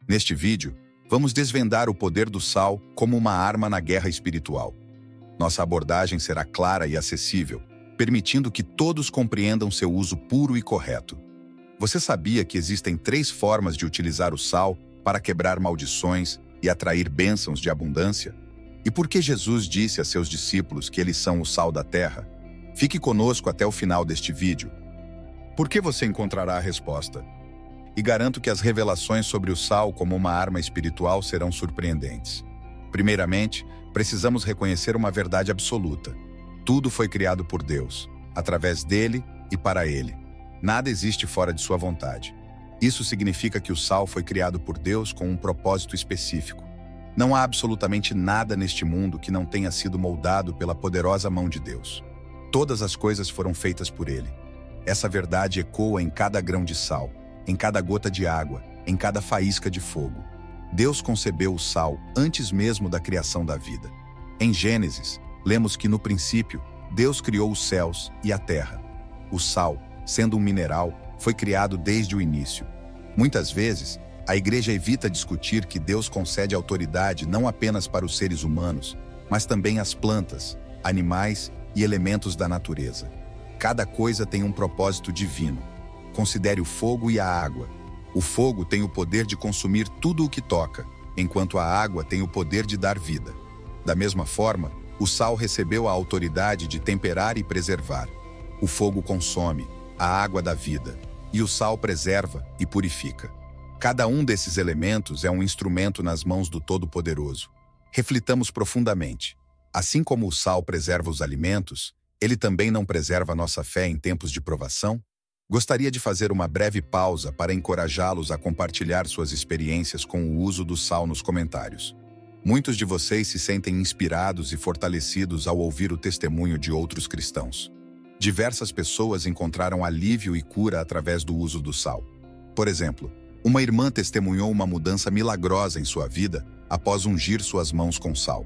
Neste vídeo, vamos desvendar o poder do sal como uma arma na guerra espiritual. Nossa abordagem será clara e acessível, permitindo que todos compreendam seu uso puro e correto. Você sabia que existem 3 formas de utilizar o sal para quebrar maldições e atrair bênçãos de abundância? E por que Jesus disse a seus discípulos que eles são o sal da terra? Fique conosco até o final deste vídeo, porque você encontrará a resposta. E garanto que as revelações sobre o sal como uma arma espiritual serão surpreendentes. Primeiramente, precisamos reconhecer uma verdade absoluta. Tudo foi criado por Deus, através dele e para ele. Nada existe fora de sua vontade. Isso significa que o sal foi criado por Deus com um propósito específico. Não há absolutamente nada neste mundo que não tenha sido moldado pela poderosa mão de Deus. Todas as coisas foram feitas por ele. Essa verdade ecoa em cada grão de sal, em cada gota de água, em cada faísca de fogo. Deus concebeu o sal antes mesmo da criação da vida. Em Gênesis, lemos que no princípio, Deus criou os céus e a terra. O sal, sendo um mineral, foi criado desde o início. Muitas vezes, a igreja evita discutir que Deus concede autoridade não apenas para os seres humanos, mas também às plantas, animais e elementos da natureza. Cada coisa tem um propósito divino. Considere o fogo e a água. O fogo tem o poder de consumir tudo o que toca, enquanto a água tem o poder de dar vida. Da mesma forma, o sal recebeu a autoridade de temperar e preservar. O fogo consome, a água dá vida, e o sal preserva e purifica. Cada um desses elementos é um instrumento nas mãos do Todo-Poderoso. Reflitamos profundamente. Assim como o sal preserva os alimentos, ele também não preserva nossa fé em tempos de provação? Gostaria de fazer uma breve pausa para encorajá-los a compartilhar suas experiências com o uso do sal nos comentários. Muitos de vocês se sentem inspirados e fortalecidos ao ouvir o testemunho de outros cristãos. Diversas pessoas encontraram alívio e cura através do uso do sal. Por exemplo, uma irmã testemunhou uma mudança milagrosa em sua vida após ungir suas mãos com sal.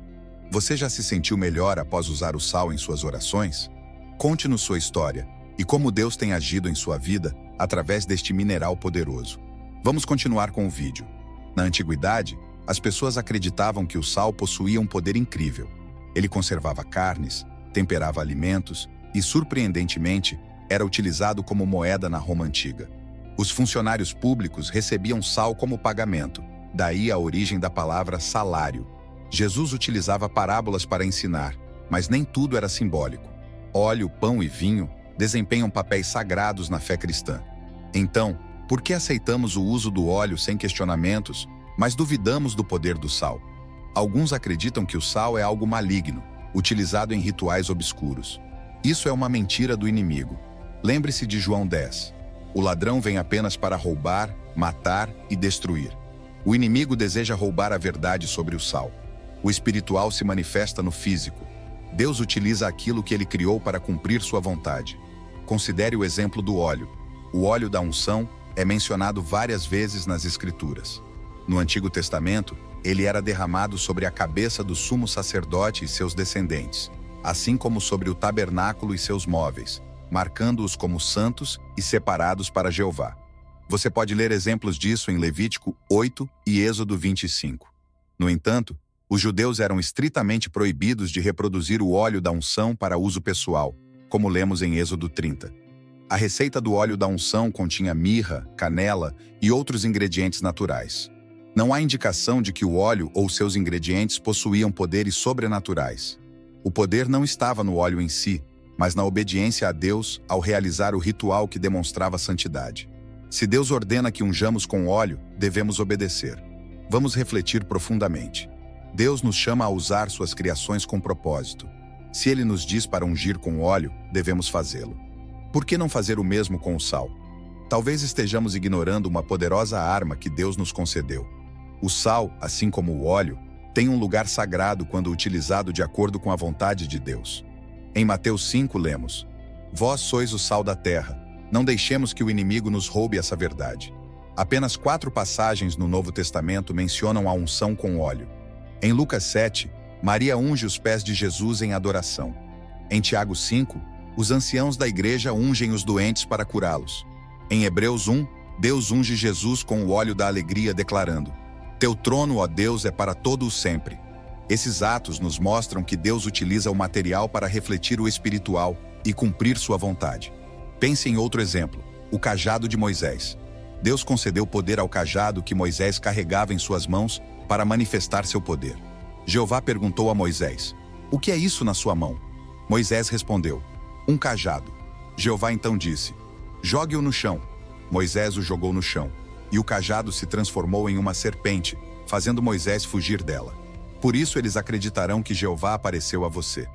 Você já se sentiu melhor após usar o sal em suas orações? Conte-nos sua história e como Deus tem agido em sua vida através deste mineral poderoso. Vamos continuar com o vídeo. Na antiguidade, as pessoas acreditavam que o sal possuía um poder incrível. Ele conservava carnes, temperava alimentos e, surpreendentemente, era utilizado como moeda na Roma antiga. Os funcionários públicos recebiam sal como pagamento, daí a origem da palavra salário. Jesus utilizava parábolas para ensinar, mas nem tudo era simbólico. Óleo, pão e vinho desempenham papéis sagrados na fé cristã. Então, por que aceitamos o uso do óleo sem questionamentos, mas duvidamos do poder do sal? Alguns acreditam que o sal é algo maligno, utilizado em rituais obscuros. Isso é uma mentira do inimigo. Lembre-se de João 10. O ladrão vem apenas para roubar, matar e destruir. O inimigo deseja roubar a verdade sobre o sal. O espiritual se manifesta no físico. Deus utiliza aquilo que ele criou para cumprir sua vontade. Considere o exemplo do óleo. O óleo da unção é mencionado várias vezes nas Escrituras. No Antigo Testamento, ele era derramado sobre a cabeça do sumo sacerdote e seus descendentes, assim como sobre o tabernáculo e seus móveis, marcando-os como santos e separados para Jeová. Você pode ler exemplos disso em Levítico 8 e Êxodo 25. No entanto, os judeus eram estritamente proibidos de reproduzir o óleo da unção para uso pessoal, como lemos em Êxodo 30. A receita do óleo da unção continha mirra, canela e outros ingredientes naturais. Não há indicação de que o óleo ou seus ingredientes possuíam poderes sobrenaturais. O poder não estava no óleo em si, mas na obediência a Deus ao realizar o ritual que demonstrava santidade. Se Deus ordena que unjamos com óleo, devemos obedecer. Vamos refletir profundamente. Deus nos chama a usar suas criações com propósito. Se Ele nos diz para ungir com óleo, devemos fazê-lo. Por que não fazer o mesmo com o sal? Talvez estejamos ignorando uma poderosa arma que Deus nos concedeu. O sal, assim como o óleo, tem um lugar sagrado quando utilizado de acordo com a vontade de Deus. Em Mateus 5 lemos: Vós sois o sal da terra, não deixemos que o inimigo nos roube essa verdade. Apenas 4 passagens no Novo Testamento mencionam a unção com óleo. Em Lucas 7, Maria unge os pés de Jesus em adoração. Em Tiago 5, os anciãos da igreja ungem os doentes para curá-los. Em Hebreus 1, Deus unge Jesus com o óleo da alegria, declarando: Teu trono, ó Deus, é para todo o sempre. Esses atos nos mostram que Deus utiliza o material para refletir o espiritual e cumprir sua vontade. Pense em outro exemplo, o cajado de Moisés. Deus concedeu poder ao cajado que Moisés carregava em suas mãos para manifestar seu poder. Jeová perguntou a Moisés: "O que é isso na sua mão?" Moisés respondeu: "Um cajado." Jeová então disse: "Jogue-o no chão." Moisés o jogou no chão, e o cajado se transformou em uma serpente, fazendo Moisés fugir dela. Por isso eles acreditarão que Jeová apareceu a você.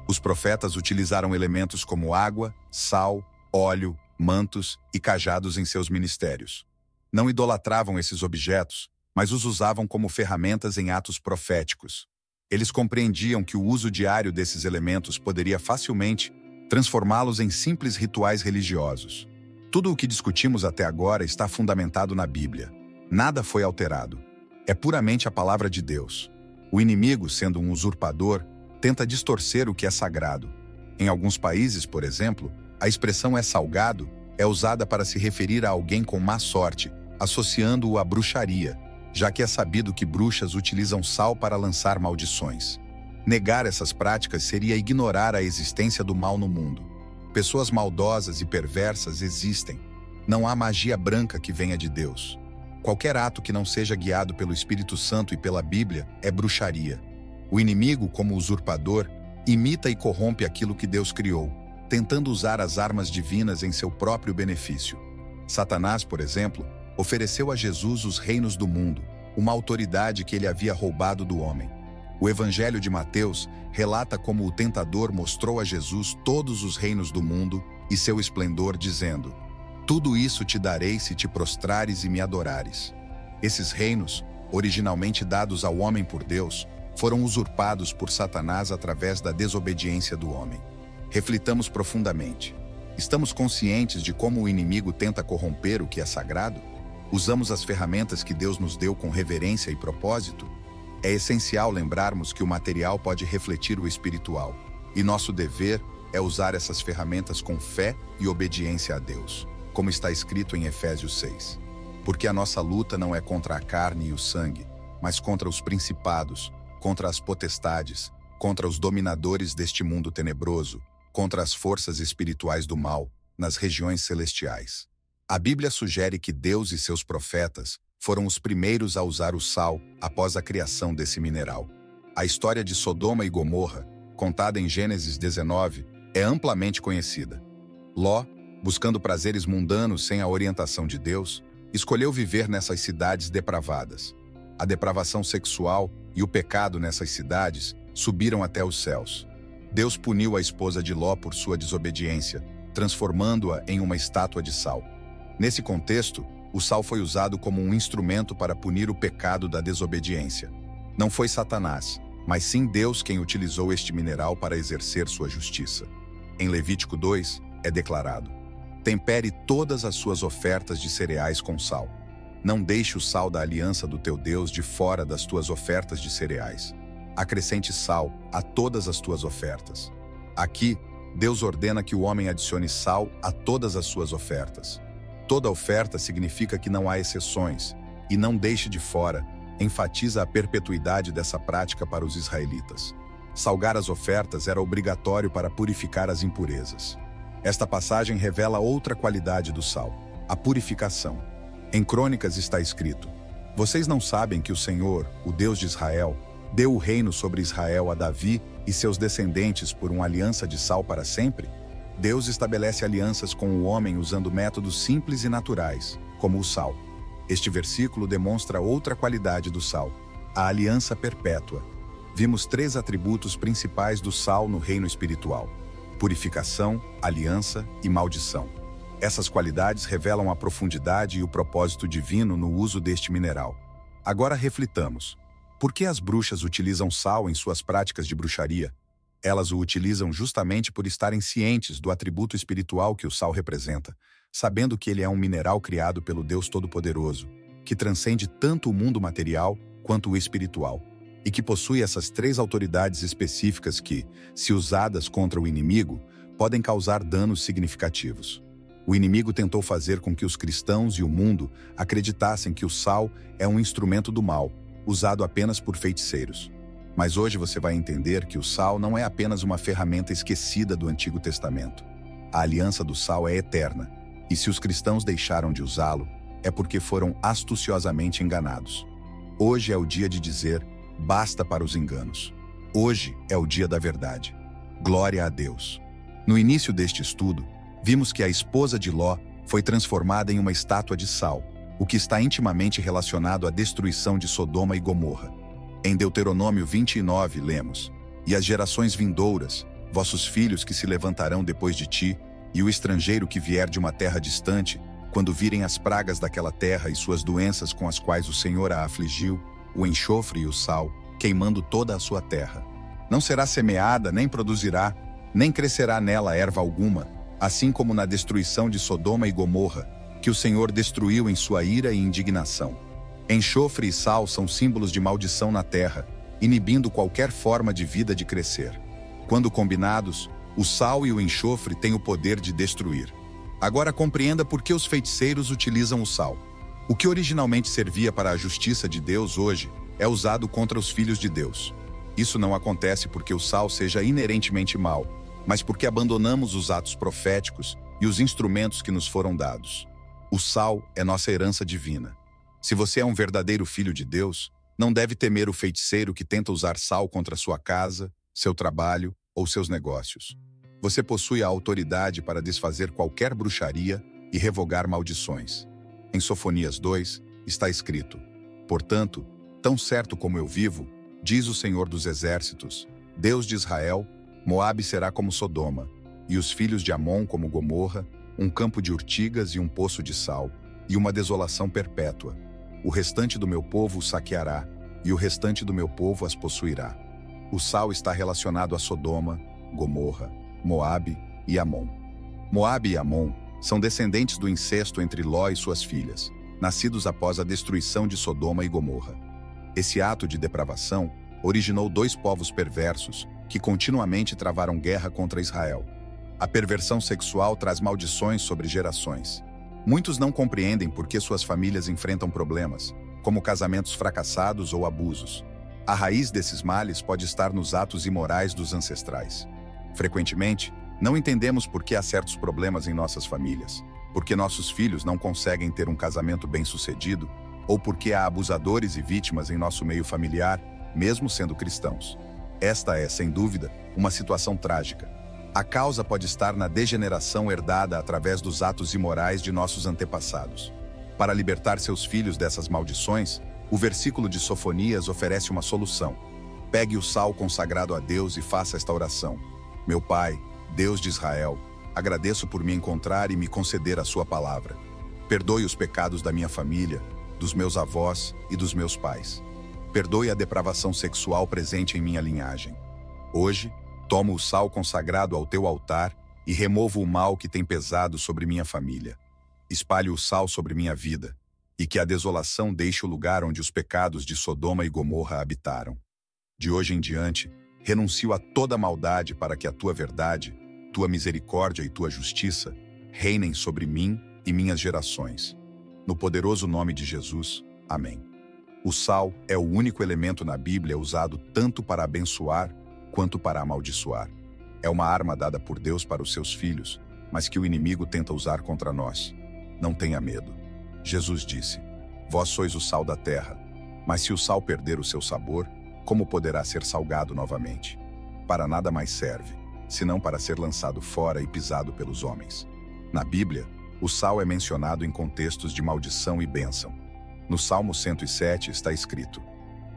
Os profetas utilizaram elementos como água, sal, óleo, mantos e cajados em seus ministérios. Não idolatravam esses objetos, mas os usavam como ferramentas em atos proféticos. Eles compreendiam que o uso diário desses elementos poderia facilmente transformá-los em simples rituais religiosos. Tudo o que discutimos até agora está fundamentado na Bíblia. Nada foi alterado. É puramente a palavra de Deus. O inimigo, sendo um usurpador, tenta distorcer o que é sagrado. Em alguns países, por exemplo, a expressão "é salgado" é usada para se referir a alguém com má sorte, associando-o à bruxaria, já que é sabido que bruxas utilizam sal para lançar maldições. Negar essas práticas seria ignorar a existência do mal no mundo. Pessoas maldosas e perversas existem. Não há magia branca que venha de Deus. Qualquer ato que não seja guiado pelo Espírito Santo e pela Bíblia é bruxaria. O inimigo, como usurpador, imita e corrompe aquilo que Deus criou, tentando usar as armas divinas em seu próprio benefício. Satanás, por exemplo, ofereceu a Jesus os reinos do mundo, uma autoridade que ele havia roubado do homem. O Evangelho de Mateus relata como o tentador mostrou a Jesus todos os reinos do mundo e seu esplendor, dizendo: "Tudo isso te darei se te prostrares e me adorares." Esses reinos, originalmente dados ao homem por Deus, foram usurpados por Satanás através da desobediência do homem. Reflitamos profundamente. Estamos conscientes de como o inimigo tenta corromper o que é sagrado? Usamos as ferramentas que Deus nos deu com reverência e propósito? É essencial lembrarmos que o material pode refletir o espiritual, e nosso dever é usar essas ferramentas com fé e obediência a Deus, como está escrito em Efésios 6. Porque a nossa luta não é contra a carne e o sangue, mas contra os principados, contra as potestades, contra os dominadores deste mundo tenebroso, contra as forças espirituais do mal, nas regiões celestiais. A Bíblia sugere que Deus e seus profetas foram os primeiros a usar o sal após a criação desse mineral. A história de Sodoma e Gomorra, contada em Gênesis 19, é amplamente conhecida. Ló, buscando prazeres mundanos sem a orientação de Deus, escolheu viver nessas cidades depravadas. A depravação sexual e o pecado nessas cidades subiram até os céus. Deus puniu a esposa de Ló por sua desobediência, transformando-a em uma estátua de sal. Nesse contexto, o sal foi usado como um instrumento para punir o pecado da desobediência. Não foi Satanás, mas sim Deus quem utilizou este mineral para exercer sua justiça. Em Levítico 2, é declarado: "Tempere todas as suas ofertas de cereais com sal. Não deixe o sal da aliança do teu Deus de fora das tuas ofertas de cereais. Acrescente sal a todas as tuas ofertas." Aqui, Deus ordena que o homem adicione sal a todas as suas ofertas. Toda oferta significa que não há exceções, e "não deixe de fora" enfatiza a perpetuidade dessa prática para os israelitas. Salgar as ofertas era obrigatório para purificar as impurezas. Esta passagem revela outra qualidade do sal: a purificação. Em Crônicas está escrito: "Vocês não sabem que o Senhor, o Deus de Israel, deu o reino sobre Israel a Davi e seus descendentes por uma aliança de sal para sempre?" Deus estabelece alianças com o homem usando métodos simples e naturais, como o sal. Este versículo demonstra outra qualidade do sal: a aliança perpétua. Vimos 3 atributos principais do sal no reino espiritual: purificação, aliança e maldição. Essas qualidades revelam a profundidade e o propósito divino no uso deste mineral. Agora reflitamos. Por que as bruxas utilizam sal em suas práticas de bruxaria? Elas o utilizam justamente por estarem cientes do atributo espiritual que o sal representa, sabendo que ele é um mineral criado pelo Deus Todo-Poderoso, que transcende tanto o mundo material quanto o espiritual, e que possui essas 3 autoridades específicas que, se usadas contra o inimigo, podem causar danos significativos. O inimigo tentou fazer com que os cristãos e o mundo acreditassem que o sal é um instrumento do mal, usado apenas por feiticeiros. Mas hoje você vai entender que o sal não é apenas uma ferramenta esquecida do Antigo Testamento. A aliança do sal é eterna, e se os cristãos deixaram de usá-lo, é porque foram astuciosamente enganados. Hoje é o dia de dizer, basta para os enganos. Hoje é o dia da verdade. Glória a Deus. No início deste estudo, vimos que a esposa de Ló foi transformada em uma estátua de sal, o que está intimamente relacionado à destruição de Sodoma e Gomorra. Em Deuteronômio 29, lemos: E as gerações vindouras, vossos filhos que se levantarão depois de ti, e o estrangeiro que vier de uma terra distante, quando virem as pragas daquela terra e suas doenças com as quais o Senhor a afligiu, o enxofre e o sal, queimando toda a sua terra. Não será semeada, nem produzirá, nem crescerá nela erva alguma, assim como na destruição de Sodoma e Gomorra, que o Senhor destruiu em sua ira e indignação. Enxofre e sal são símbolos de maldição na terra, inibindo qualquer forma de vida de crescer. Quando combinados, o sal e o enxofre têm o poder de destruir. Agora compreenda por que os feiticeiros utilizam o sal. O que originalmente servia para a justiça de Deus hoje é usado contra os filhos de Deus. Isso não acontece porque o sal seja inerentemente mau, mas porque abandonamos os atos proféticos e os instrumentos que nos foram dados. O sal é nossa herança divina. Se você é um verdadeiro filho de Deus, não deve temer o feiticeiro que tenta usar sal contra sua casa, seu trabalho ou seus negócios. Você possui a autoridade para desfazer qualquer bruxaria e revogar maldições. Em Sofonias 2, está escrito: Portanto, tão certo como eu vivo, diz o Senhor dos Exércitos, Deus de Israel, Moabe será como Sodoma, e os filhos de Amon como Gomorra, um campo de urtigas e um poço de sal, e uma desolação perpétua. O restante do meu povo os saqueará, e o restante do meu povo as possuirá. O sal está relacionado a Sodoma, Gomorra, Moabe e Amon. Moabe e Amon são descendentes do incesto entre Ló e suas filhas, nascidos após a destruição de Sodoma e Gomorra. Esse ato de depravação originou dois povos perversos que continuamente travaram guerra contra Israel. A perversão sexual traz maldições sobre gerações. Muitos não compreendem por que suas famílias enfrentam problemas, como casamentos fracassados ou abusos. A raiz desses males pode estar nos atos imorais dos ancestrais. Frequentemente, não entendemos por que há certos problemas em nossas famílias, porque nossos filhos não conseguem ter um casamento bem-sucedido, ou porque há abusadores e vítimas em nosso meio familiar, mesmo sendo cristãos. Esta é, sem dúvida, uma situação trágica. A causa pode estar na degeneração herdada através dos atos imorais de nossos antepassados. Para libertar seus filhos dessas maldições, o versículo de Sofonias oferece uma solução. Pegue o sal consagrado a Deus e faça esta oração. Meu Pai, Deus de Israel, agradeço por me encontrar e me conceder a sua palavra. Perdoe os pecados da minha família, dos meus avós e dos meus pais. Perdoe a depravação sexual presente em minha linhagem. Hoje, tomo o sal consagrado ao teu altar e removo o mal que tem pesado sobre minha família. Espalhe o sal sobre minha vida, e que a desolação deixe o lugar onde os pecados de Sodoma e Gomorra habitaram. De hoje em diante, renuncio a toda maldade para que a tua verdade, tua misericórdia e tua justiça reinem sobre mim e minhas gerações. No poderoso nome de Jesus, amém. O sal é o único elemento na Bíblia usado tanto para abençoar quanto para amaldiçoar. É uma arma dada por Deus para os seus filhos, mas que o inimigo tenta usar contra nós. Não tenha medo. Jesus disse: Vós sois o sal da terra, mas se o sal perder o seu sabor, como poderá ser salgado novamente? Para nada mais serve, senão para ser lançado fora e pisado pelos homens. Na Bíblia, o sal é mencionado em contextos de maldição e bênção. No Salmo 107 está escrito: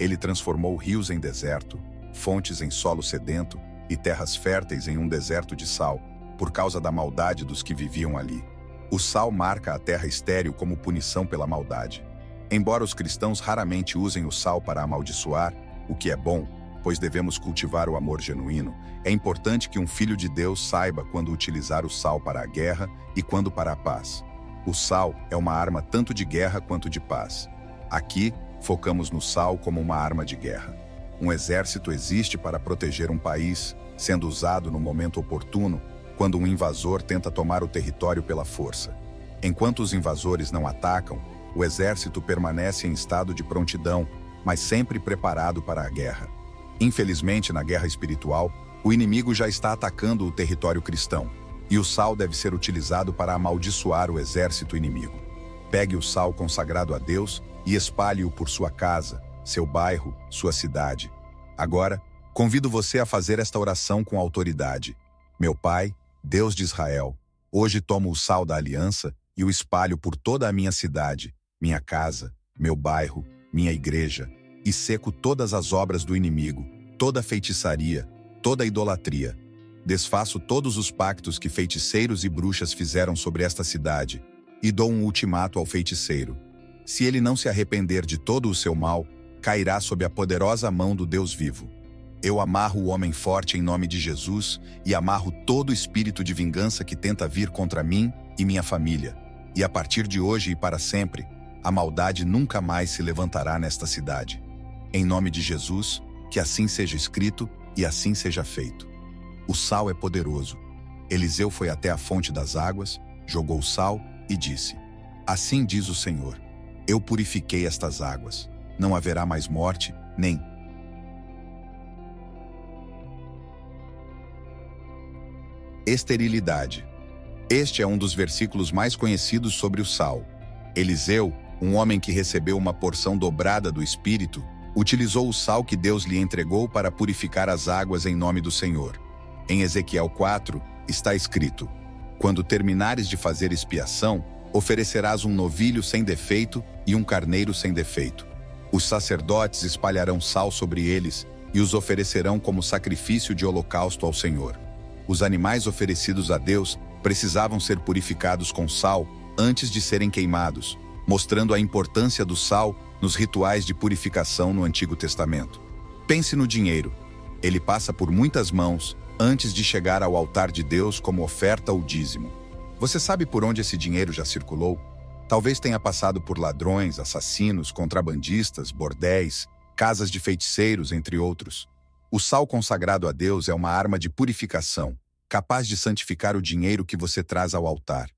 Ele transformou rios em deserto, fontes em solo sedento e terras férteis em um deserto de sal, por causa da maldade dos que viviam ali. O sal marca a terra estéril como punição pela maldade. Embora os cristãos raramente usem o sal para amaldiçoar, o que é bom, pois devemos cultivar o amor genuíno, é importante que um filho de Deus saiba quando utilizar o sal para a guerra e quando para a paz. O sal é uma arma tanto de guerra quanto de paz. Aqui, focamos no sal como uma arma de guerra. Um exército existe para proteger um país, sendo usado no momento oportuno, quando um invasor tenta tomar o território pela força. Enquanto os invasores não atacam, o exército permanece em estado de prontidão, mas sempre preparado para a guerra. Infelizmente, na guerra espiritual, o inimigo já está atacando o território cristão, e o sal deve ser utilizado para amaldiçoar o exército inimigo. Pegue o sal consagrado a Deus e espalhe-o por sua casa, seu bairro, sua cidade. Agora, convido você a fazer esta oração com autoridade. Meu Pai, Deus de Israel, hoje tomo o sal da aliança e o espalho por toda a minha cidade, minha casa, meu bairro, minha igreja, e seco todas as obras do inimigo, toda a feitiçaria, toda a idolatria. Desfaço todos os pactos que feiticeiros e bruxas fizeram sobre esta cidade, e dou um ultimato ao feiticeiro. Se ele não se arrepender de todo o seu mal, cairá sob a poderosa mão do Deus vivo. Eu amarro o homem forte em nome de Jesus e amarro todo espírito de vingança que tenta vir contra mim e minha família. E a partir de hoje e para sempre, a maldade nunca mais se levantará nesta cidade. Em nome de Jesus, que assim seja escrito e assim seja feito. O sal é poderoso. Eliseu foi até a fonte das águas, jogou o sal e disse: Assim diz o Senhor, eu purifiquei estas águas. Não haverá mais morte, nem esterilidade. Este é um dos versículos mais conhecidos sobre o sal. Eliseu, um homem que recebeu uma porção dobrada do Espírito, utilizou o sal que Deus lhe entregou para purificar as águas em nome do Senhor. Em Ezequiel 4, está escrito: Quando terminares de fazer expiação, oferecerás um novilho sem defeito e um carneiro sem defeito. Os sacerdotes espalharão sal sobre eles e os oferecerão como sacrifício de holocausto ao Senhor. Os animais oferecidos a Deus precisavam ser purificados com sal antes de serem queimados, mostrando a importância do sal nos rituais de purificação no Antigo Testamento. Pense no dinheiro. Ele passa por muitas mãos antes de chegar ao altar de Deus como oferta ou dízimo. Você sabe por onde esse dinheiro já circulou? Talvez tenha passado por ladrões, assassinos, contrabandistas, bordéis, casas de feiticeiros, entre outros. O sal consagrado a Deus é uma arma de purificação, capaz de santificar o dinheiro que você traz ao altar.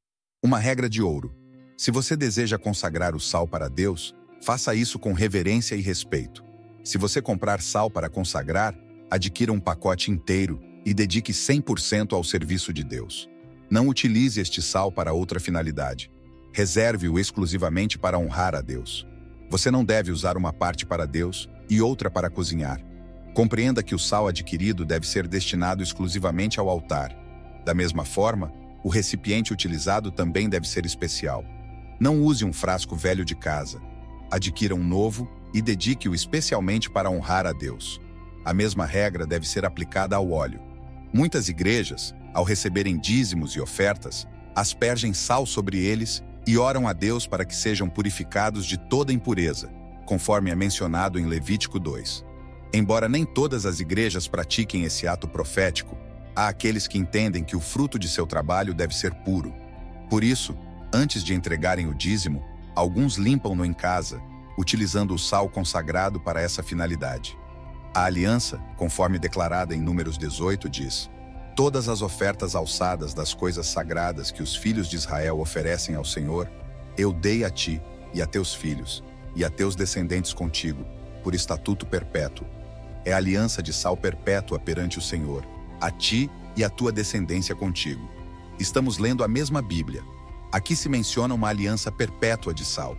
Uma regra de ouro: se você deseja consagrar o sal para Deus, faça isso com reverência e respeito. Se você comprar sal para consagrar, adquira um pacote inteiro e dedique 100% ao serviço de Deus. Não utilize este sal para outra finalidade. Reserve-o exclusivamente para honrar a Deus. Você não deve usar uma parte para Deus e outra para cozinhar. Compreenda que o sal adquirido deve ser destinado exclusivamente ao altar. Da mesma forma, o recipiente utilizado também deve ser especial. Não use um frasco velho de casa. Adquira um novo e dedique-o especialmente para honrar a Deus. A mesma regra deve ser aplicada ao óleo. Muitas igrejas, ao receberem dízimos e ofertas, aspergem sal sobre eles e oram a Deus para que sejam purificados de toda impureza, conforme é mencionado em Levítico 2. Embora nem todas as igrejas pratiquem esse ato profético, há aqueles que entendem que o fruto de seu trabalho deve ser puro. Por isso, antes de entregarem o dízimo, alguns limpam-no em casa, utilizando o sal consagrado para essa finalidade. A aliança, conforme declarada em Números 18, diz: Todas as ofertas alçadas das coisas sagradas que os filhos de Israel oferecem ao Senhor, eu dei a ti e a teus filhos, e a teus descendentes contigo, por estatuto perpétuo. É aliança de sal perpétua perante o Senhor, a ti e a tua descendência contigo. Estamos lendo a mesma Bíblia. Aqui se menciona uma aliança perpétua de sal.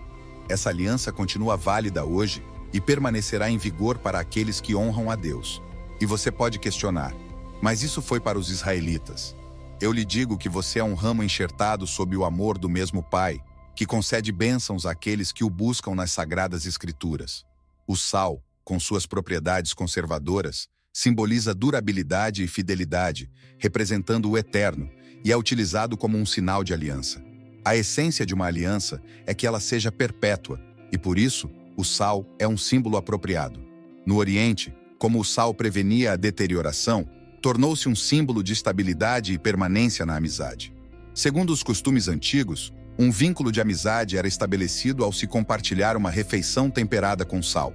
Essa aliança continua válida hoje e permanecerá em vigor para aqueles que honram a Deus. E você pode questionar: mas isso foi para os israelitas. Eu lhe digo que você é um ramo enxertado sob o amor do mesmo Pai, que concede bênçãos àqueles que o buscam nas Sagradas Escrituras. O sal, com suas propriedades conservadoras, simboliza durabilidade e fidelidade, representando o eterno, e é utilizado como um sinal de aliança. A essência de uma aliança é que ela seja perpétua, e por isso, o sal é um símbolo apropriado. No Oriente, como o sal prevenia a deterioração, tornou-se um símbolo de estabilidade e permanência na amizade. Segundo os costumes antigos, um vínculo de amizade era estabelecido ao se compartilhar uma refeição temperada com sal.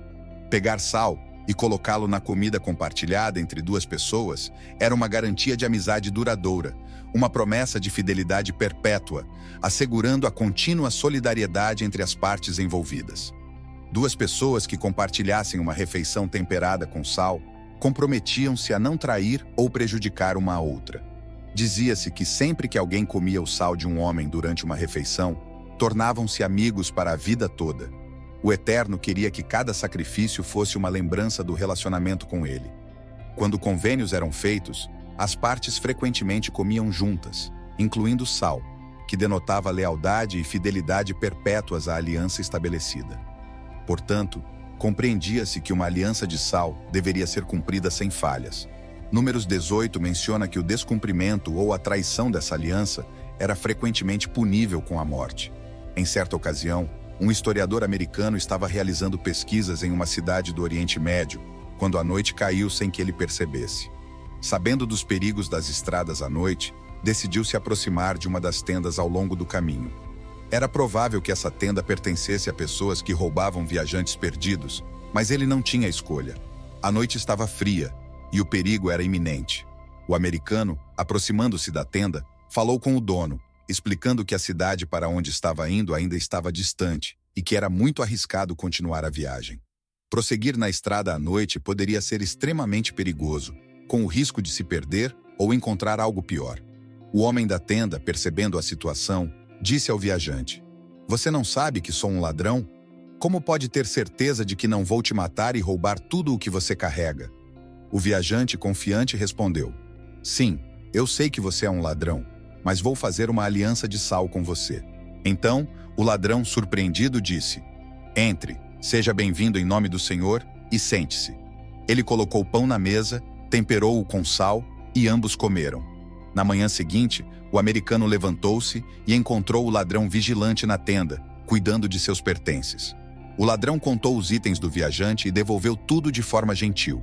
Pegar sal e colocá-lo na comida compartilhada entre duas pessoas era uma garantia de amizade duradoura, uma promessa de fidelidade perpétua, assegurando a contínua solidariedade entre as partes envolvidas. Duas pessoas que compartilhassem uma refeição temperada com sal comprometiam-se a não trair ou prejudicar uma a outra. Dizia-se que sempre que alguém comia o sal de um homem durante uma refeição, tornavam-se amigos para a vida toda. O Eterno queria que cada sacrifício fosse uma lembrança do relacionamento com ele. Quando convênios eram feitos, as partes frequentemente comiam juntas, incluindo sal, que denotava lealdade e fidelidade perpétuas à aliança estabelecida. Portanto, compreendia-se que uma aliança de sal deveria ser cumprida sem falhas. Números 18 menciona que o descumprimento ou a traição dessa aliança era frequentemente punível com a morte. Em certa ocasião, um historiador americano estava realizando pesquisas em uma cidade do Oriente Médio, quando a noite caiu sem que ele percebesse. Sabendo dos perigos das estradas à noite, decidiu se aproximar de uma das tendas ao longo do caminho. Era provável que essa tenda pertencesse a pessoas que roubavam viajantes perdidos, mas ele não tinha escolha. A noite estava fria e o perigo era iminente. O americano, aproximando-se da tenda, falou com o dono, explicando que a cidade para onde estava indo ainda estava distante e que era muito arriscado continuar a viagem. Prosseguir na estrada à noite poderia ser extremamente perigoso, com o risco de se perder ou encontrar algo pior. O homem da tenda, percebendo a situação, disse ao viajante: "Você não sabe que sou um ladrão? Como pode ter certeza de que não vou te matar e roubar tudo o que você carrega?" O viajante, confiante, respondeu: "Sim, eu sei que você é um ladrão, mas vou fazer uma aliança de sal com você." Então, o ladrão, surpreendido, disse: "Entre, seja bem-vindo em nome do Senhor e sente-se." Ele colocou pão na mesa, temperou-o com sal e ambos comeram. Na manhã seguinte, o americano levantou-se e encontrou o ladrão vigilante na tenda, cuidando de seus pertences. O ladrão contou os itens do viajante e devolveu tudo de forma gentil.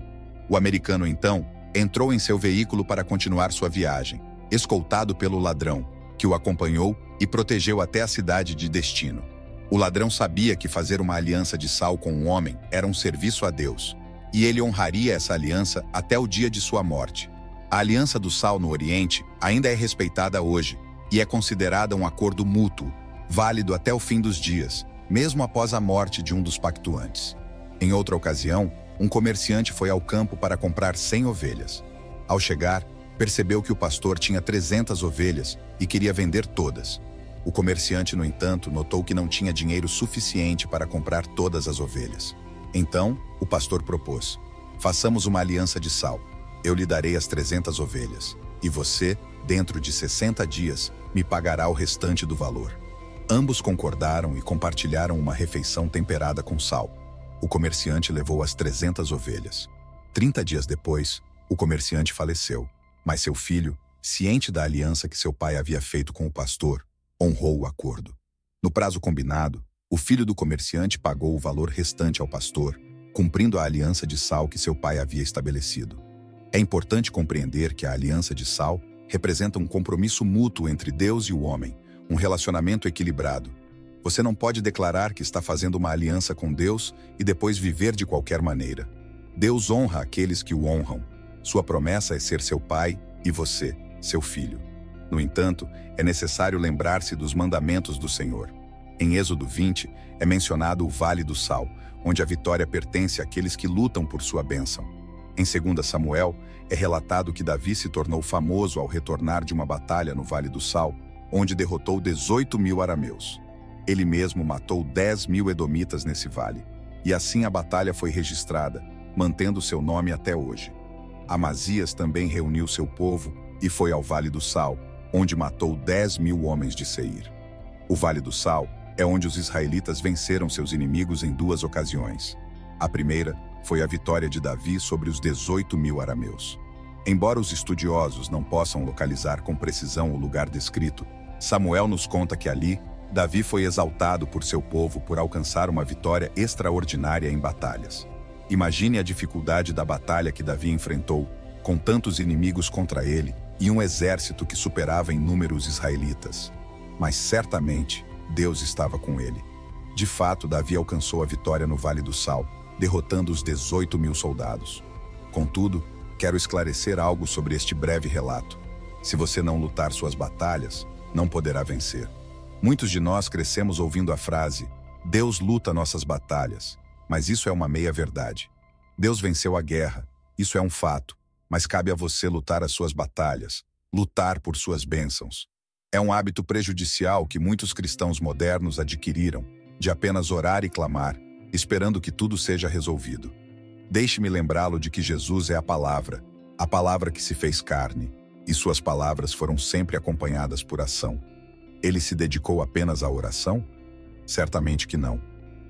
O americano, então, entrou em seu veículo para continuar sua viagem, escoltado pelo ladrão, que o acompanhou e protegeu até a cidade de destino. O ladrão sabia que fazer uma aliança de sal com um homem era um serviço a Deus, e ele honraria essa aliança até o dia de sua morte. A aliança do sal no Oriente ainda é respeitada hoje e é considerada um acordo mútuo, válido até o fim dos dias, mesmo após a morte de um dos pactuantes. Em outra ocasião, um comerciante foi ao campo para comprar 100 ovelhas. Ao chegar, percebeu que o pastor tinha 300 ovelhas e queria vender todas. O comerciante, no entanto, notou que não tinha dinheiro suficiente para comprar todas as ovelhas. Então, o pastor propôs: "Façamos uma aliança de sal. Eu lhe darei as 300 ovelhas, e você, dentro de 60 dias, me pagará o restante do valor." Ambos concordaram e compartilharam uma refeição temperada com sal. O comerciante levou as 300 ovelhas. 30 dias depois, o comerciante faleceu, mas seu filho, ciente da aliança que seu pai havia feito com o pastor, honrou o acordo. No prazo combinado, o filho do comerciante pagou o valor restante ao pastor, cumprindo a aliança de sal que seu pai havia estabelecido. É importante compreender que a aliança de sal representa um compromisso mútuo entre Deus e o homem, um relacionamento equilibrado. Você não pode declarar que está fazendo uma aliança com Deus e depois viver de qualquer maneira. Deus honra aqueles que o honram. Sua promessa é ser seu pai e você, seu filho. No entanto, é necessário lembrar-se dos mandamentos do Senhor. Em Êxodo 20, é mencionado o Vale do Sal, onde a vitória pertence àqueles que lutam por sua bênção. Em 2 Samuel, é relatado que Davi se tornou famoso ao retornar de uma batalha no Vale do Sal, onde derrotou 18.000 arameus. Ele mesmo matou 10.000 edomitas nesse vale, e assim a batalha foi registrada, mantendo seu nome até hoje. Amazias também reuniu seu povo e foi ao Vale do Sal, onde matou 10.000 homens de Seir. O Vale do Sal é onde os israelitas venceram seus inimigos em 2 ocasiões. A primeira foi a vitória de Davi sobre os 18.000 arameus. Embora os estudiosos não possam localizar com precisão o lugar descrito, Samuel nos conta que ali, Davi foi exaltado por seu povo por alcançar uma vitória extraordinária em batalhas. Imagine a dificuldade da batalha que Davi enfrentou, com tantos inimigos contra ele e um exército que superava em número os israelitas. Mas certamente, Deus estava com ele. De fato, Davi alcançou a vitória no Vale do Sal, derrotando os 18.000 soldados. Contudo, quero esclarecer algo sobre este breve relato. Se você não lutar suas batalhas, não poderá vencer. Muitos de nós crescemos ouvindo a frase: Deus luta nossas batalhas, mas isso é uma meia-verdade. Deus venceu a guerra, isso é um fato, mas cabe a você lutar as suas batalhas, lutar por suas bênçãos. É um hábito prejudicial que muitos cristãos modernos adquiriram, de apenas orar e clamar, esperando que tudo seja resolvido. Deixe-me lembrá-lo de que Jesus é a palavra que se fez carne, e suas palavras foram sempre acompanhadas por ação. Ele se dedicou apenas à oração? Certamente que não.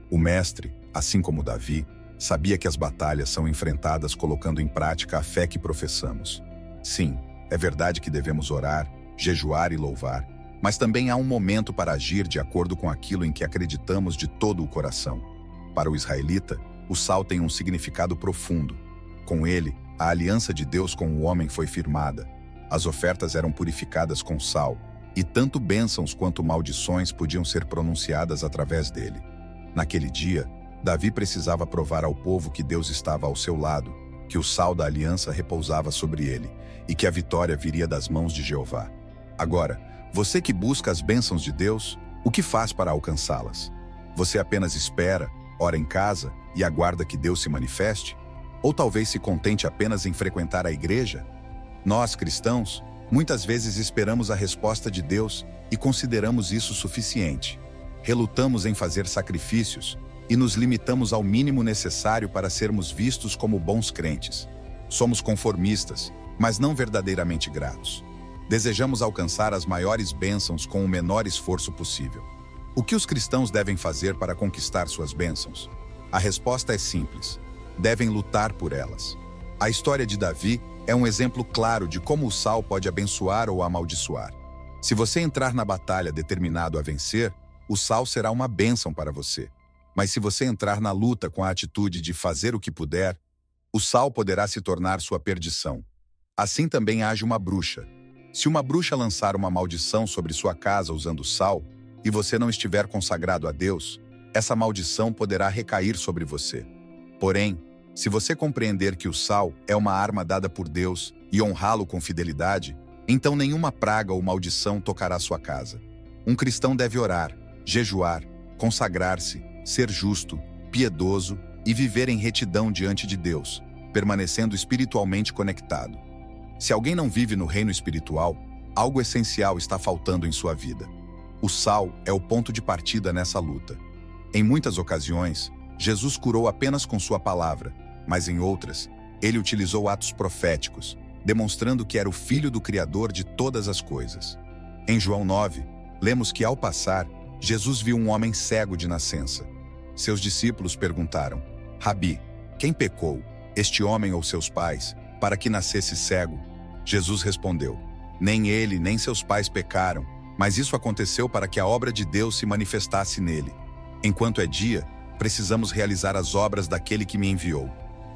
O Mestre, assim como Davi, sabia que as batalhas são enfrentadas colocando em prática a fé que professamos. Sim, é verdade que devemos orar, jejuar e louvar, mas também há um momento para agir de acordo com aquilo em que acreditamos de todo o coração. Para o israelita, o sal tem um significado profundo. Com ele, a aliança de Deus com o homem foi firmada. As ofertas eram purificadas com sal, e tanto bênçãos quanto maldições podiam ser pronunciadas através dele. Naquele dia, Davi precisava provar ao povo que Deus estava ao seu lado, que o sal da aliança repousava sobre ele, e que a vitória viria das mãos de Jeová. Agora, você que busca as bênçãos de Deus, o que faz para alcançá-las? Você apenas espera, ora em casa e aguarda que Deus se manifeste? Ou talvez se contente apenas em frequentar a igreja? Nós, cristãos, muitas vezes esperamos a resposta de Deus e consideramos isso suficiente. Relutamos em fazer sacrifícios e nos limitamos ao mínimo necessário para sermos vistos como bons crentes. Somos conformistas, mas não verdadeiramente gratos. Desejamos alcançar as maiores bênçãos com o menor esforço possível. O que os cristãos devem fazer para conquistar suas bênçãos? A resposta é simples: devem lutar por elas. A história de Davi é um exemplo claro de como o sal pode abençoar ou amaldiçoar. Se você entrar na batalha determinado a vencer, o sal será uma bênção para você. Mas se você entrar na luta com a atitude de fazer o que puder, o sal poderá se tornar sua perdição. Assim também age uma bruxa. Se uma bruxa lançar uma maldição sobre sua casa usando sal, e você não estiver consagrado a Deus, essa maldição poderá recair sobre você. Porém, se você compreender que o sal é uma arma dada por Deus e honrá-lo com fidelidade, então nenhuma praga ou maldição tocará sua casa. Um cristão deve orar, jejuar, consagrar-se, ser justo, piedoso e viver em retidão diante de Deus, permanecendo espiritualmente conectado. Se alguém não vive no reino espiritual, algo essencial está faltando em sua vida. O sal é o ponto de partida nessa luta. Em muitas ocasiões, Jesus curou apenas com sua palavra, mas em outras, ele utilizou atos proféticos, demonstrando que era o Filho do Criador de todas as coisas. Em João 9, lemos que ao passar, Jesus viu um homem cego de nascença. Seus discípulos perguntaram: Rabi, quem pecou, este homem ou seus pais, para que nascesse cego? Jesus respondeu: nem ele nem seus pais pecaram, mas isso aconteceu para que a obra de Deus se manifestasse nele. Enquanto é dia, precisamos realizar as obras daquele que me enviou.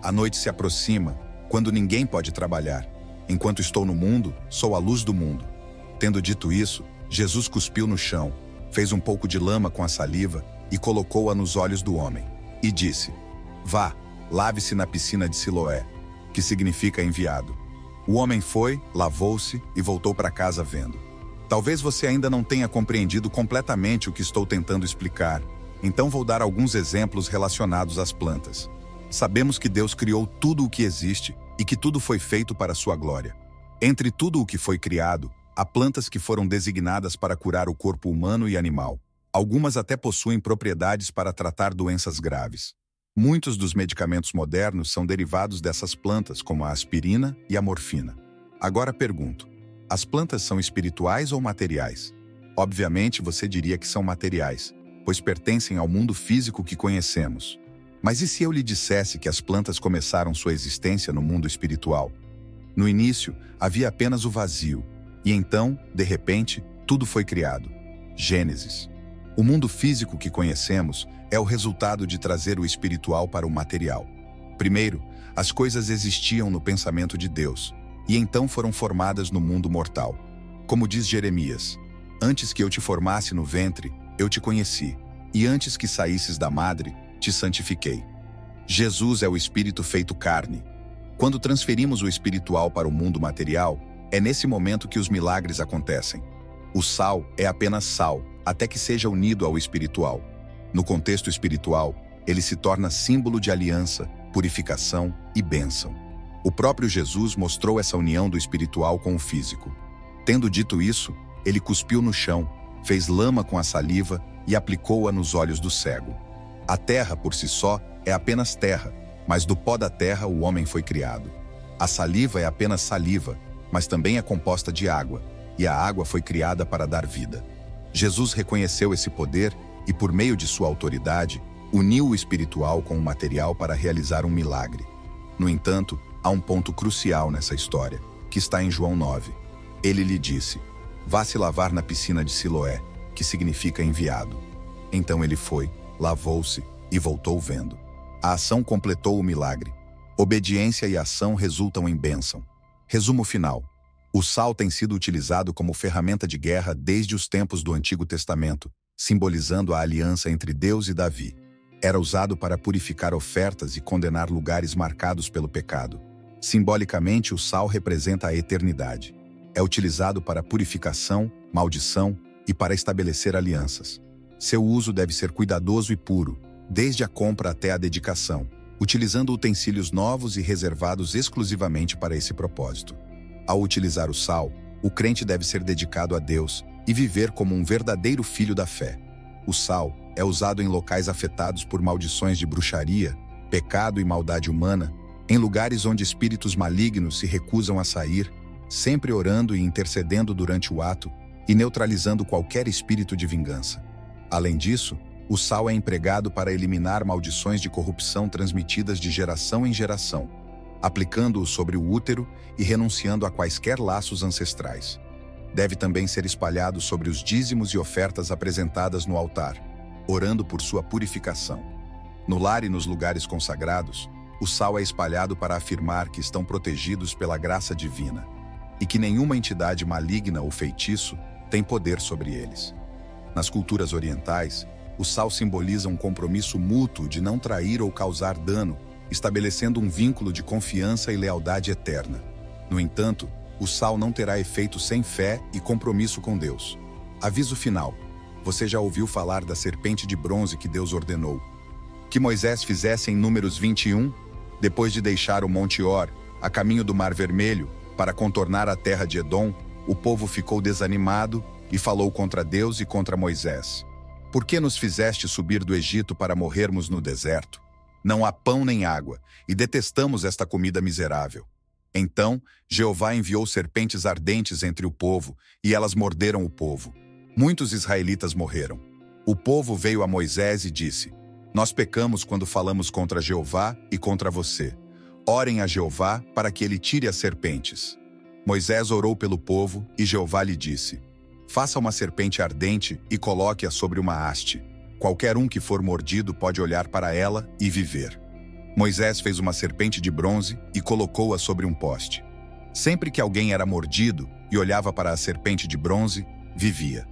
A noite se aproxima, quando ninguém pode trabalhar. Enquanto estou no mundo, sou a luz do mundo. Tendo dito isso, Jesus cuspiu no chão, fez um pouco de lama com a saliva e colocou-a nos olhos do homem. E disse: vá, lave-se na piscina de Siloé, que significa enviado. O homem foi, lavou-se e voltou para casa vendo. Talvez você ainda não tenha compreendido completamente o que estou tentando explicar, então vou dar alguns exemplos relacionados às plantas. Sabemos que Deus criou tudo o que existe e que tudo foi feito para sua glória. Entre tudo o que foi criado, há plantas que foram designadas para curar o corpo humano e animal. Algumas até possuem propriedades para tratar doenças graves. Muitos dos medicamentos modernos são derivados dessas plantas, como a aspirina e a morfina. Agora pergunto: as plantas são espirituais ou materiais? Obviamente você diria que são materiais, pois pertencem ao mundo físico que conhecemos. Mas e se eu lhe dissesse que as plantas começaram sua existência no mundo espiritual? No início, havia apenas o vazio, e então, de repente, tudo foi criado. Gênesis. O mundo físico que conhecemos é o resultado de trazer o espiritual para o material. Primeiro, as coisas existiam no pensamento de Deus, e então foram formadas no mundo mortal. Como diz Jeremias: antes que eu te formasse no ventre, eu te conheci, e antes que saísses da madre, te santifiquei. Jesus é o Espírito feito carne. Quando transferimos o espiritual para o mundo material, é nesse momento que os milagres acontecem. O sal é apenas sal, até que seja unido ao espiritual. No contexto espiritual, ele se torna símbolo de aliança, purificação e bênção. O próprio Jesus mostrou essa união do espiritual com o físico. Tendo dito isso, ele cuspiu no chão, fez lama com a saliva e aplicou-a nos olhos do cego. A terra, por si só, é apenas terra, mas do pó da terra o homem foi criado. A saliva é apenas saliva, mas também é composta de água, e a água foi criada para dar vida. Jesus reconheceu esse poder e, por meio de sua autoridade, uniu o espiritual com o material para realizar um milagre. No entanto, há um ponto crucial nessa história, que está em João 9. Ele lhe disse: "Vá se lavar na piscina de Siloé", que significa enviado. Então ele foi, lavou-se e voltou vendo. A ação completou o milagre. Obediência e ação resultam em bênção. Resumo final. O sal tem sido utilizado como ferramenta de guerra desde os tempos do Antigo Testamento, simbolizando a aliança entre Deus e Davi. Era usado para purificar ofertas e condenar lugares marcados pelo pecado. Simbolicamente, o sal representa a eternidade. É utilizado para purificação, maldição e para estabelecer alianças. Seu uso deve ser cuidadoso e puro, desde a compra até a dedicação, utilizando utensílios novos e reservados exclusivamente para esse propósito. Ao utilizar o sal, o crente deve ser dedicado a Deus e viver como um verdadeiro filho da fé. O sal é usado em locais afetados por maldições de bruxaria, pecado e maldade humana, em lugares onde espíritos malignos se recusam a sair, sempre orando e intercedendo durante o ato e neutralizando qualquer espírito de vingança. Além disso, o sal é empregado para eliminar maldições de corrupção transmitidas de geração em geração, aplicando-o sobre o útero e renunciando a quaisquer laços ancestrais. Deve também ser espalhado sobre os dízimos e ofertas apresentadas no altar, orando por sua purificação. No lar e nos lugares consagrados, o sal é espalhado para afirmar que estão protegidos pela graça divina e que nenhuma entidade maligna ou feitiço tem poder sobre eles. Nas culturas orientais, o sal simboliza um compromisso mútuo de não trair ou causar dano, estabelecendo um vínculo de confiança e lealdade eterna. No entanto, o sal não terá efeito sem fé e compromisso com Deus. Aviso final. Você já ouviu falar da serpente de bronze que Deus ordenou que Moisés fizesse em Números 21, depois de deixar o Monte Or, a caminho do Mar Vermelho, para contornar a terra de Edom? O povo ficou desanimado e falou contra Deus e contra Moisés. Por que nos fizeste subir do Egito para morrermos no deserto? Não há pão nem água, e detestamos esta comida miserável. Então, Jeová enviou serpentes ardentes entre o povo, e elas morderam o povo. Muitos israelitas morreram. O povo veio a Moisés e disse: "Nós pecamos quando falamos contra Jeová e contra você. Orem a Jeová para que ele tire as serpentes." Moisés orou pelo povo e Jeová lhe disse: "Faça uma serpente ardente e coloque-a sobre uma haste. Qualquer um que for mordido pode olhar para ela e viver." Moisés fez uma serpente de bronze e colocou-a sobre um poste. Sempre que alguém era mordido e olhava para a serpente de bronze, vivia.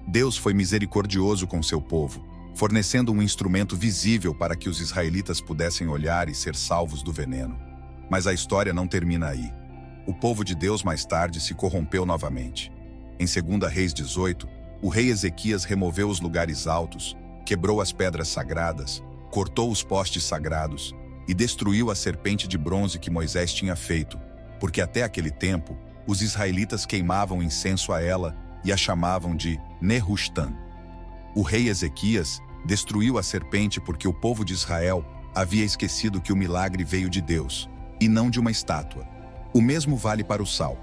Deus foi misericordioso com seu povo, fornecendo um instrumento visível para que os israelitas pudessem olhar e ser salvos do veneno. Mas a história não termina aí. O povo de Deus mais tarde se corrompeu novamente. Em 2 Reis 18, o rei Ezequias removeu os lugares altos, quebrou as pedras sagradas, cortou os postes sagrados e destruiu a serpente de bronze que Moisés tinha feito, porque até aquele tempo os israelitas queimavam incenso a ela e a chamavam de Nehushtan. O rei Ezequias destruiu a serpente porque o povo de Israel havia esquecido que o milagre veio de Deus, e não de uma estátua. O mesmo vale para o sal.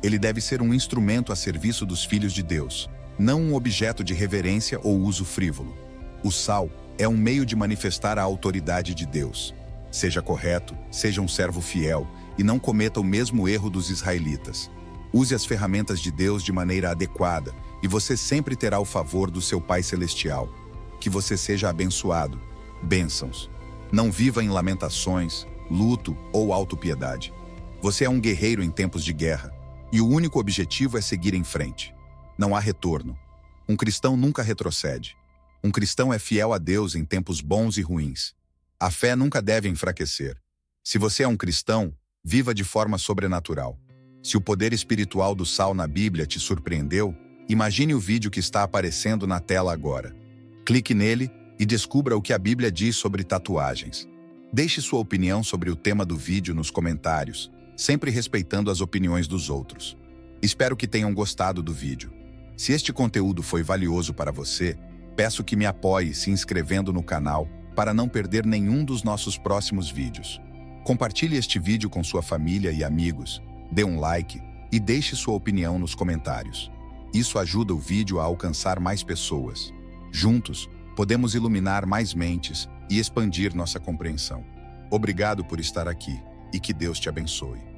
Ele deve ser um instrumento a serviço dos filhos de Deus, não um objeto de reverência ou uso frívolo. O sal é um meio de manifestar a autoridade de Deus. Seja correto, seja um servo fiel, e não cometa o mesmo erro dos israelitas. Use as ferramentas de Deus de maneira adequada, e você sempre terá o favor do seu Pai Celestial. Que você seja abençoado. Bênçãos. Não viva em lamentações, luto ou autopiedade. Você é um guerreiro em tempos de guerra, e o único objetivo é seguir em frente. Não há retorno. Um cristão nunca retrocede. Um cristão é fiel a Deus em tempos bons e ruins. A fé nunca deve enfraquecer. Se você é um cristão, viva de forma sobrenatural. Se o poder espiritual do sal na Bíblia te surpreendeu, imagine o vídeo que está aparecendo na tela agora. Clique nele e descubra o que a Bíblia diz sobre tatuagens. Deixe sua opinião sobre o tema do vídeo nos comentários, sempre respeitando as opiniões dos outros. Espero que tenham gostado do vídeo. Se este conteúdo foi valioso para você, peço que me apoie se inscrevendo no canal para não perder nenhum dos nossos próximos vídeos. Compartilhe este vídeo com sua família e amigos, dê um like e deixe sua opinião nos comentários. Isso ajuda o vídeo a alcançar mais pessoas. Juntos, podemos iluminar mais mentes e expandir nossa compreensão. Obrigado por estar aqui e que Deus te abençoe.